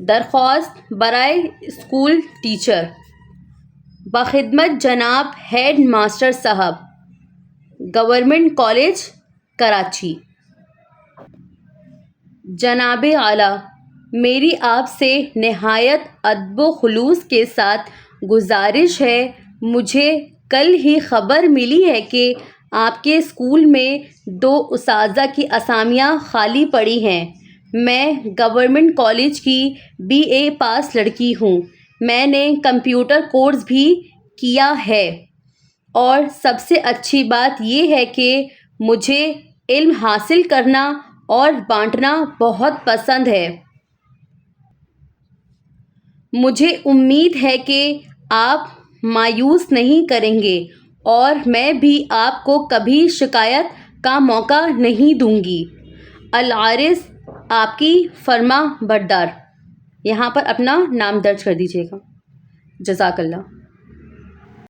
درخواست برائے school teacher. بخدمت جناب ہیڈ ماسٹر صاحب، گورنمنٹ کالج کراچی. جناب اعلیٰ، میری آپ سے نہایت ادب و خلوص کے ساتھ گزارش ہے. مجھے کل ہی خبر ملی ہے کہ آپ کے اسکول میں 2 اساتذہ کی اسامیاں خالی پڑی ہیں. میں گورنمنٹ کالج کی BA پاس لڑکی ہوں. میں نے کمپیوٹر کورس بھی کیا ہے، اور سب سے اچھی بات یہ ہے کہ مجھے علم حاصل کرنا اور بانٹنا بہت پسند ہے. مجھے امید ہے کہ آپ مایوس نہیں کریں گے، اور میں بھی آپ کو کبھی شکایت کا موقع نہیں دوں گی. العارض، آپ کی فرما بردار. یہاں پر اپنا نام درج کر دیجیے گا. جزاک اللہ.